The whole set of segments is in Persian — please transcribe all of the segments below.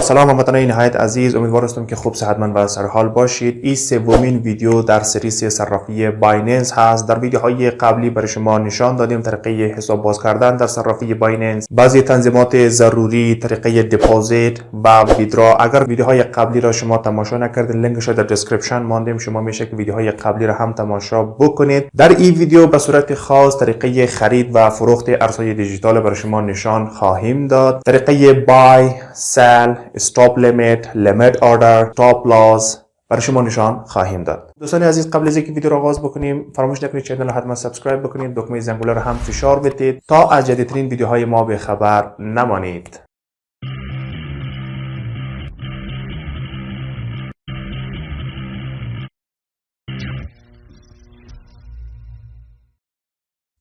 سلام هموطنان نهایت عزیز، امیدوار هستم که خوب صحتمند و سرحال باشید. این سومین ویدیو در سری صرافی بایننس هست. در ویدیوهای قبلی برای شما نشان دادیم طریقه حساب باز کردن در صرافی بایننس، بعضی تنظیمات ضروری، طریقه دپوزیت و ویدرا. اگر ویدیوهای قبلی را شما تماشا نکردید، لینکش را در دیسکریپشن ماندیم، شما میشه که ویدیوهای قبلی را هم تماشا بکنید. در این ویدیو به صورت خاص طریقه خرید و فروخت ارزهای دیجیتال برای شما نشان خواهیم داد. طریقه بای، سل، استاپ لیمیت، لیمیت اوردر، stop loss برای شما نشان خواهیم داد. دوستان عزیز، قبل از اینکه ویدیو را آغاز بکنیم فراموش نکنید چینل را حتما سابسکرایب بکنید، دکمه زنگوله را هم فشار بدید تا از جدیدترین ویدیوهای ما به خبر نمانید.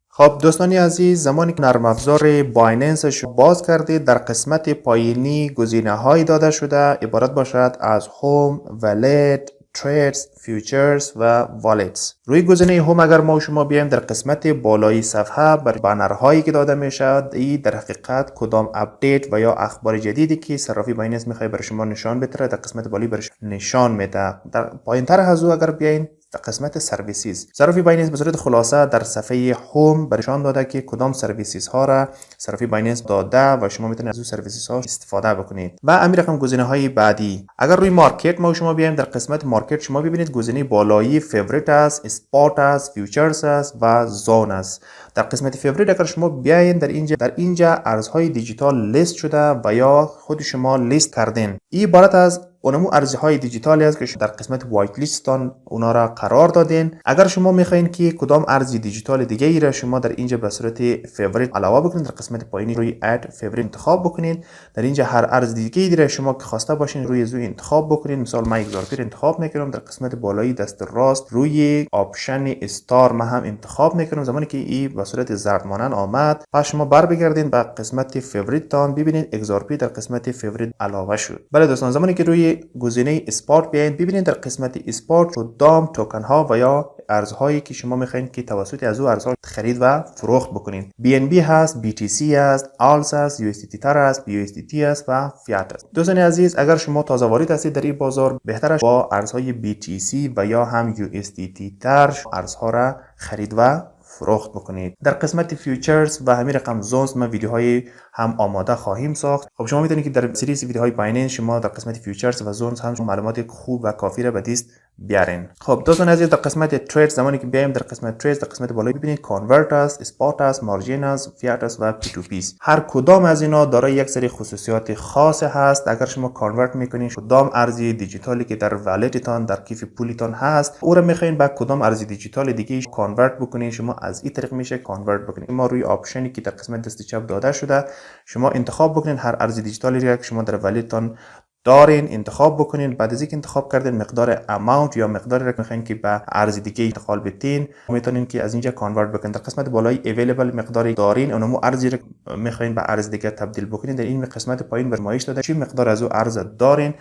خب دوستان عزیز، زمانی که نرم افزار بایننس شما باز کردید، در قسمت پایینی گزینه‌هایی داده شده عبارت باشد از هوم، والت، تریدز، فیوچرز و والتس. روی گزینه هوم اگر ما شما بیایم، در قسمت بالای صفحه بر بانرهایی که داده میشد، این در حقیقت کدام اپدیت و یا اخبار جدیدی که صرافی بایننس میخواد برای شما نشان بده در قسمت بالایی برای نشان میده. در پایینتر از او اگر بیاین در قسمت سرویسیز، صرافی بایننس به صورت خلاصه در صفحه هوم برشان داده که کدام سرویسیز ها را صرافی بایننس داده و شما میتونید از اون سرویسیز ها استفاده بکنید. و همین رقم گزینه های بعدی، اگر روی مارکت ما شما بیایم، در قسمت مارکت شما ببینید گزینه بالایی فیوریت است، اسپات است، فیوچرز است و زون است. در قسمت فیوریت اگر شما بیاین، در اینجا ارزهای دیجیتال لیست شده و یا خود شما لیست کردین. این عبارت از اونمو ارزهای دیجیتالی است که در قسمت وایت لیستان اونا را قرار دادین. اگر شما میخواین که کدام ارز دیجیتال دیگه ای را شما در اینجا به صورت فیوریت علاوه بکنید، در قسمت پایینی روی اد فیوریت انتخاب بکنید. در اینجا هر ارز دیگه ای را شما که خواسته باشین روی زو انتخاب بکنید. مثلا من XRP انتخاب میکنم، در قسمت بالایی دست راست روی آپشن استار ما هم انتخاب میکنم. زمانی که این به صورت زرد مانند آمد، پس شما بر بگردین به قسمت فیوریت تان، ببینید XRP در قسمت فیوریت علاوه شد. بله دوستان، زمانی که روی گزینه اسپات بیاین، ببینید در قسمت اسپات کدام توکن ها و یا ارزهایی که شما میخواین که توسط از او ارزها خرید و فروخت بکنین. BNB هست، BTC هست، ALS هست، USDT تر است، BUSDT است و فیات است. دوستان عزیز، اگر شما تازه وارد هستید در این بازار، بهتره با ارزهای BTC و یا هم USDT تر ارزها را خرید و فروخت بکنید. در قسمت فیوچرز و همین رقم زونز ما ویدیوهای هم آماده خواهیم ساخت. خب شما میدونید که در سری ویدیوهای بایننس شما در قسمت فیوچرز و زونز هم معلومات خوب و کافی را به دست بیارین. خب دوستان عزیز، در قسمت ترید زمانی که بیایم، در قسمت ترید در قسمت بالایی ببینید کانورت است، اسپات است، مارجین است، فیات است و پی تو پی است. هر کدام از اینا دارای یک سری خصوصیات خاص هست. اگر شما کانورت میکنین کدام ارزی دیجیتالی که در والتتان در کیف پولتان هست او را میخواین با کدام ارزی دیجیتال دیگه کانورت بکنین، شما از این طریق میشه کانورت بکنین. ما روی آپشنی که در قسمت دست چپ داده شده شما انتخاب بکنین هر ارز دیجیتالی را که شما در والتتان دارین انتخاب بکنین. بعد از اینکه انتخاب کردین مقدار اماونت یا مقداری را که میخواین که به ارز دیگه انتقال بدین، میتونین که از اینجا کانورت بکنین. در قسمت بالای اویلیبل مقداری دارین، اونمو ارزی را میخواین به ارز دیگه تبدیل بکنین. در این قسمت پایین فرمایش داده چی مقدار از او ارز دارین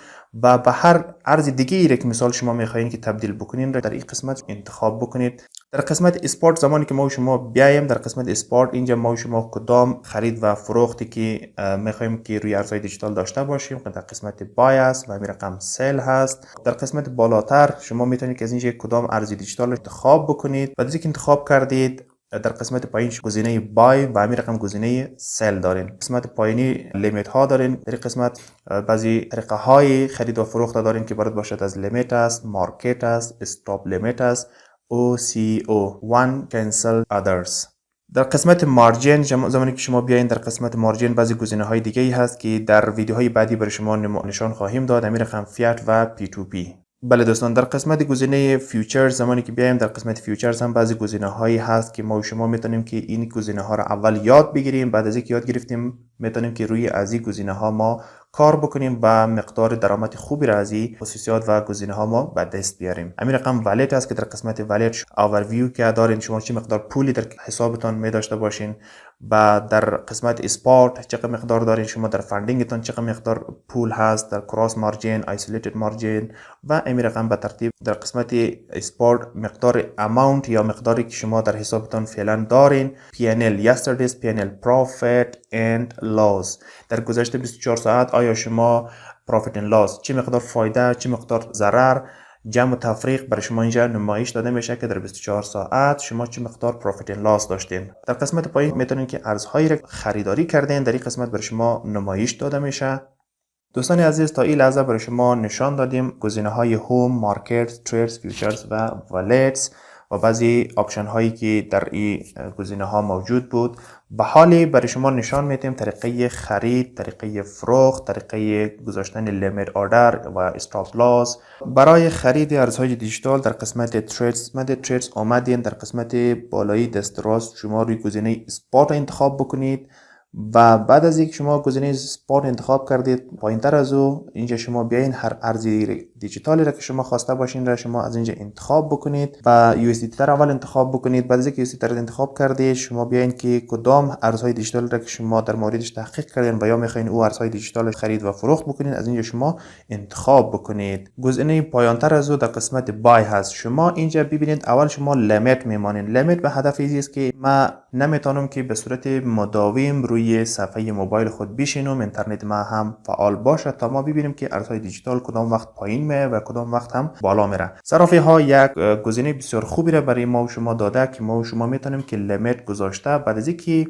و به هر ارز دیگه ای که مثال شما میخواین که تبدیل بکنین را در این قسمت انتخاب بکنید. در قسمت اسپات زمانی که ما شما بیایم، در قسمت اسپات اینجا ما شما کدام خرید و فروختی که میخوایم که روی ارزهای دیجیتال داشته باشیم، در قسمت بای است و همین رقم سل هست. در قسمت بالاتر شما میتونید که از اینجا کدام ارز دیجیتال انتخاب بکنید. بعد از اینکه انتخاب کردید، در قسمت پایین گزینه بای و همین رقم گزینه سل دارین. قسمت پایینی لیمیت ها دارین. در قسمت بعضی طریقه های خرید و فروخت دارین که باید باشد از لیمیت است، مارکت است، استاپ لیمیت است، OCO one cancel others. در قسمت مارجین زمانی که شما بیاین، در قسمت مارجین بعضی گزینه های دیگه ای هست که در ویدیوهای بعدی برای شما نشان خواهیم داد، همین رقم فیات و پی تو پی. بله دوستان، در قسمت گزینه فیوچرز زمانی که بیایم، در قسمت فیوچرز هم بعضی گزینه هایی هست که ما و شما میتونیم که این گزینه ها را اول یاد بگیریم. بعد از اینکه یاد گرفتیم میتونیم که روی از این گزینه ها ما کار بکنیم و مقدار درآمد خوبی را از این خصوصیات و گزینه ها ما به دست بیاریم. همین رقم والت است که در قسمت والت اورویو که دارین شما چه مقدار پولی در حسابتان می داشته باشین، و در قسمت اسپات چقدر مقدار دارین شما، در فاندینگتون چقدر مقدار پول هست، در کراس مارجین، آیسولیتد مارجین و همین رقم به ترتیب. در قسمت اسپات مقدار اماونت یا مقداری که شما در حسابتان فعلا دارین، PNL yesterday's PNL profit and loss، در گذشته 24 ساعت آیا شما پروفیت اند لاس، چه مقدار فایده، چه مقدار ضرر، جمع و تفریق برای شما اینجا نمایش داده میشه که در 24 ساعت شما چه مقدار پروفیت اند لاس داشتین. در قسمت پایین میتونین که ارزهایی را خریداری کردین، در این قسمت برای شما نمایش داده میشه. دوستان عزیز، تا این لحظه برای شما نشان دادیم گزینه‌های هوم، مارکت، تریدز، فیوچرز و والتس و بعضی آپشن هایی که در این گزینه ها موجود بود. به حالی برای شما نشان میدیم طریقه خرید، طریقه فروخت، طریقه گذاشتن لیمیت اوردر و استاپ لاس برای خرید ارزهای دیجیتال. در قسمت تریدز آمدین، در قسمت بالایی دست راست شما روی گزینه اسپات انتخاب بکنید و بعد از اینکه شما گزینه اسپات انتخاب کردید، پایینتر از او اینجا شما بیاین هر ارزی دیجیتالی را که شما خواسته باشین را شما از اینجا انتخاب بکنید و USDT تر اول انتخاب بکنید. بعد از اینکه USDT تر انتخاب کردید، شما بیاین که کدام ارزهای دیجیتال را که شما در موردش تحقیق کردین و یا میخواین او ارزهای دیجیتال خرید و فروخت بکنید از اینجا شما انتخاب بکنید. گزینه پایانتر از او در قسمت بای هست. شما اینجا ببینید اول شما لیمیت میمانین. لیمیت به هدف است که ما نمیتونم که به صورت مداوم روی صفحه موبایل خود بشینم، اینترنت ما هم فعال باشه تا ما ببینیم که ارزهای دیجیتال کدام وقت پایین میره و کدام وقت هم بالا میره. صرافی ها یک گزینه بسیار خوبی را برای ما و شما داده که ما و شما میتونیم که لیمیت گذاشته بعد از اینکه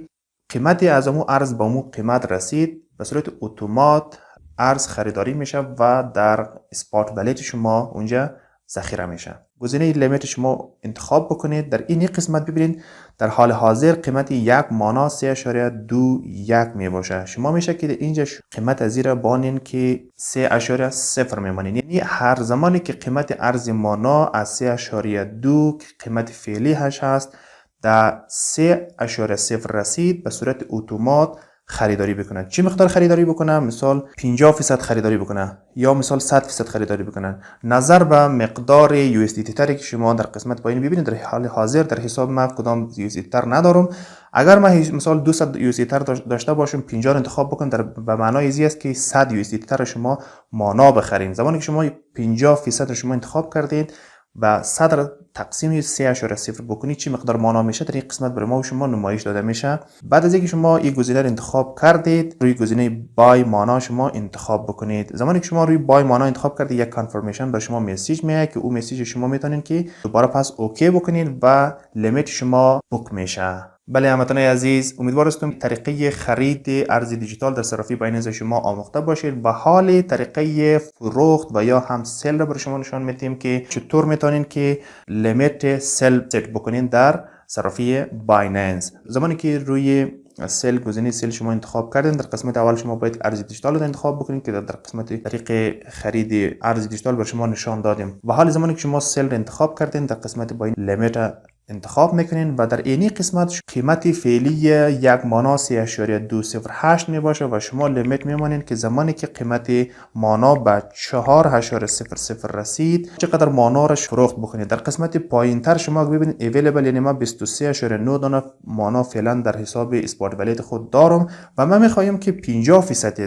قیمت از امو ارز با امو قیمت رسید به صورت اتومات ارز خریداری میشه و در اسپات والت شما اونجا ذخیره میشه. گزینه لیمیت شما انتخاب بکنید. در این قسمت ببینید در حال حاضر قیمت یک مانا 3.21 می باشه. شما میشه که اینجا قیمت از زیر بانین که 3.0 میمانین، یعنی هر زمانی که قیمت ارز مانا از 3.2 که قیمت فعلی هش هست در 3.0 رسید به صورت اتومات خریداری بکنن. چه مقدار خریداری بکنن؟ مثال 50% خریداری بکنن یا مثال 100% خریداری بکنن. نظر به مقدار USDT تری که شما در قسمت پایین ببینید. در حال حاضر در حساب ما کدام USDT تر ندارم. اگر ما مثال 200 USDT تر داشته باشم 50 انتخاب بکن، در به معنای ازی است که 100 USDT تر شما مانا بخرین. زمانی که شما 50% شما انتخاب کردید و 100 تقسیم 3.0 بکنید چی مقدار مانا میشه در این قسمت برای ما و شما نمایش داده میشه. بعد از اینکه شما این گزینه رو انتخاب کردید روی گزینه بای مانا شما انتخاب بکنید. زمانی که شما روی بای مانا انتخاب کردید یک کانفرمیشن به شما مسیج میاد که او مسیج شما میتونین که دوباره پس اوکی بکنید و لیمیت شما بوک میشه. بله هموطنان عزیز، امیدوار هستم طریقه خرید ارز دیجیتال در صرافی بایننس شما آموخته باشید. به حال طریقه فروخت و یا هم سل را برای شما نشان میدیم که چطور میتونین که لیمیت سل ست بکنین در صرافی بایننس. زمانی که روی سل گزینه سل شما انتخاب کردین، در قسمت اول شما باید ارز دیجیتال رو انتخاب بکنید که در قسمت طریق خرید ارز دیجیتال برای شما نشان دادیم. و حال زمانی که شما سل رو انتخاب کردین در قسمت باین لیمیت انتخاب میکنین و در اینی قسمت قیمت فعلی یک مانا 3.208 می باشه و شما لیمیت میمانین که زمانی که قیمت مانا به 4.00 رسید چقدر مانا را فروخت بکنید. در قسمت پایین تر شما ببینید اویلیبل، یعنی ما 23.9 دانه مانا فعلا در حساب اسپات والت خود دارم و ما میخوایم که 50%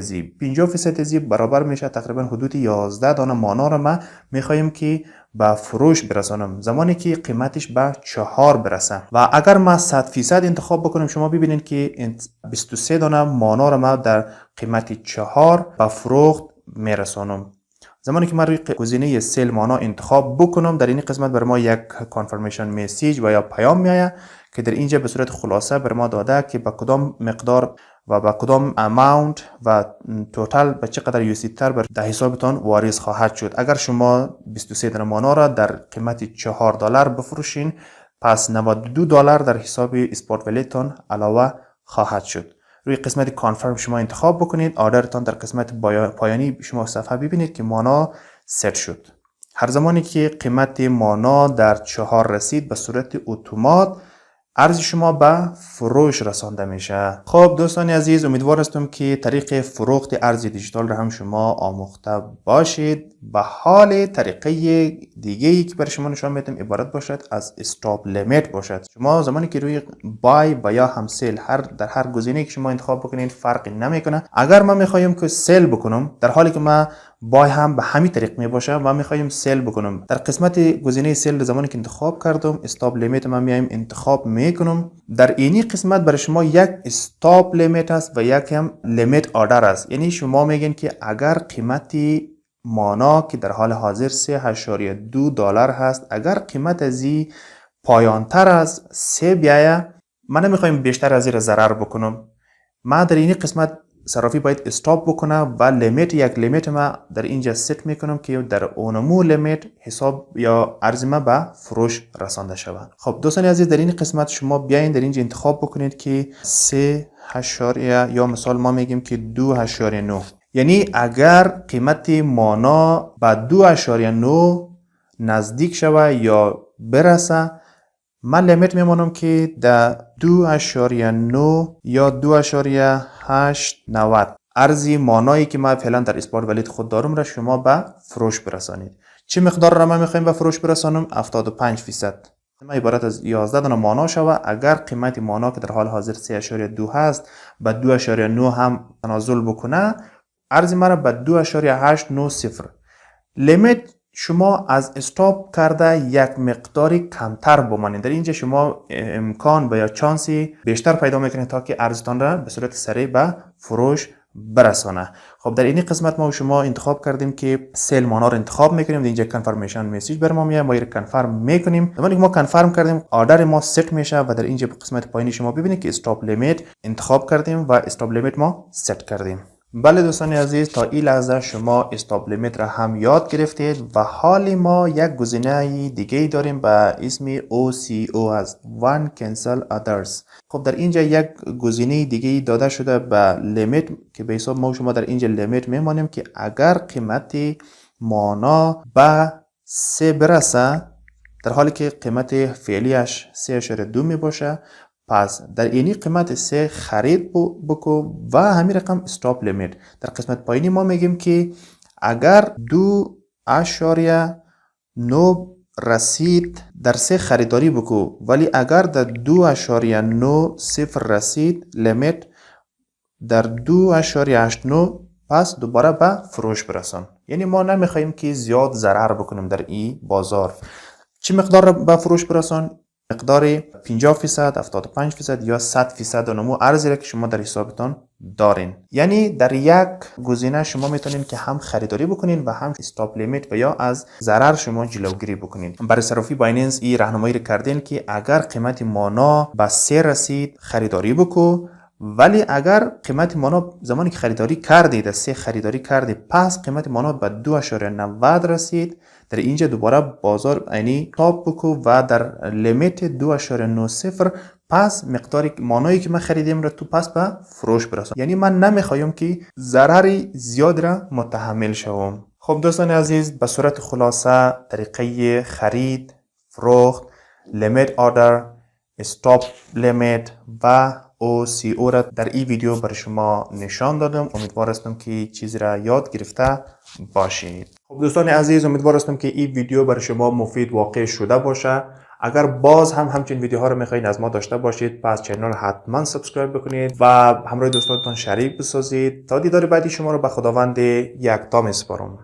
ازی برابر میشه تقریبا حدود 11 دانه مانا را ما میخوایم که به فروش برسانم زمانی که قیمتش به 4 برسه. و اگر ما 100% انتخاب بکنیم شما ببینید که 23 دانه مانا را ما در قیمت 4 به فروخت میرسانم. زمانی که من روی گزینه سیل مانا انتخاب بکنم در این قسمت بر ما یک کانفرمیشن میسیج و یا پیام میآید که در اینجا به صورت خلاصه بر ما داده که با کدام مقدار و با کدام اماونت و توتال به چقدر USDT تر در حسابتان واریز خواهد شد. اگر شما 23 دانه مانا را در قیمت $4 بفروشین پس $92 در حساب اسپات والتتان علاوه خواهد شد. روی قسمت کانفرم شما انتخاب بکنید، آردرتان در قسمت پایانی شما صفحه ببینید که مانا ست شد. هر زمانی که قیمت مانا در 4 رسید به صورت اتومات ارز شما به فروش رسانده میشه. خب دوستان عزیز، امیدوار هستم که طریق فروخت ارز دیجیتال را هم شما آموخته باشید. به حال طریقه دیگه ای که برای شما نشان میدم عبارت باشد از استاپ لیمیت باشد. شما زمانی که روی بای و یا هم سیل در هر گزینه‌ای که شما انتخاب بکنید فرقی نمیکنه. اگر من میخوایم که سیل بکنم در حالی که من بای هم به همین طریق می باشه و میخوایم سیل بکنم. در قسمت گزینه سیل زمانی که انتخاب کردم استاپ لیمیت ما میایم انتخاب میکنم. در اینی قسمت برای شما یک استاپ لیمیت است و یک هم لیمیت آردر است. یعنی شما میگین که اگر قیمتی مانا که در حال حاضر 3.2 دلار هست، اگر قیمت از پایان تر از 3 بیایه، من نمیخوایم بیشتر از این ضرر بکنم. ما در این قسمت صرافی باید استاپ بکنه و لیمیت یک لیمیت ما در اینجا ست میکنم که در اونمو لیمیت حساب یا ارز ما به فروش رسانده شود. خب دوستان عزیز، در این قسمت شما بیاین در اینجا انتخاب بکنید که 3 یا مثال ما میگیم که 2.9. یعنی اگر قیمت مانا به 2.9 نزدیک شود یا برسه، من لیمیت میمونم که در 2.9 یا 2.890 ارزی مانایی که ما فعلا در اسپات ولید خود دارم را شما به فروش برسانید. چه مقدار را ما میخوایم به فروش برسانم؟ 75%. ما عبارت از 11 دانه مانا شود. اگر قیمت مانا که در حال حاضر 3.2 هست به 2.9 هم تنازل بکنه، ارز ما را به 2.890. لیمیت شما از استاپ کرده یک مقداری کمتر بمانید. در اینجا شما امکان و یا چانسی بیشتر پیدا میکنید تا که ارزتان را به صورت سریع به فروش برسانه. خب در این قسمت ما و شما انتخاب کردیم که سیل مانا رو انتخاب میکنیم. در اینجا کنفرمیشن مسیج بر ما میاد، ما رو کنفرم میکنیم. زمانی که ما کنفرم کردیم آردر ما ست میشه و در اینجا قسمت پایینی شما ببینید که استاپ لیمیت انتخاب کردیم و استاپ لیمیت ما ست کردیم. بله دوستان عزیز، تا این لحظه شما استاپ لیمیت را هم یاد گرفتید و حالی ما یک گزینه دیگه داریم به اسم OCO از One Cancel Others. خب در اینجا یک گزینه دیگه داده شده به لیمیت که به حساب ما شما در اینجا لیمیت میمانیم که اگر قیمت مانا به 3 برسه، در حالی که قیمت فعلیش 3.2 می باشه، پس در اینی قیمت 3 خرید بکو و همین رقم استاپ لیمیت. در قسمت پایینی ما میگیم که اگر 2.9 رسید در 3 خریداری بکو، ولی اگر در 2.90 رسید لیمیت در 2.89 پس دوباره به فروش برسان. یعنی ما نمیخوایم که زیاد ضرر بکنیم در این بازار. چه مقدار به فروش برسان؟ مقدار 50%، 75% یا 100% نمو ارزی را که شما در حسابتان دارین. یعنی در یک گزینه شما میتونین که هم خریداری بکنین و هم استاپ لیمیت و یا از ضرر شما جلوگیری بکنین. برای صرافی بایننس این راهنمایی رو کردین که اگر قیمت مانا به 3 رسید خریداری بکو، ولی اگر قیمت مانا زمانی که خریداری کردید در 3 خریداری کردید پس قیمت مانا به 2.90 رسید، در اینجا دوباره بازار یعنی تاپ بکو و در لیمیت 2.90 پس مقداری مانایی که من خریدیم را تو پس به فروش برسان. یعنی من نمیخوایم که ضرری زیاد را متحمل شوم. خب دوستان عزیز، به صورت خلاصه طریقه خرید، فروخت، لیمیت آردر، استاپ لیمیت و OCO را در این ویدیو برای شما نشان دادم. امیدوار هستم که چیزی را یاد گرفته باشید. خب دوستان عزیز، امیدوار هستم که این ویدیو برای شما مفید واقع شده باشه. اگر باز هم همچین ویدیوها رو میخواین از ما داشته باشید، پس چینل حتما سابسکرایب بکنید و همراه دوستانتان شریک بسازید. تا دیدار بعدی شما رو به خداوند یکتا میسپارم.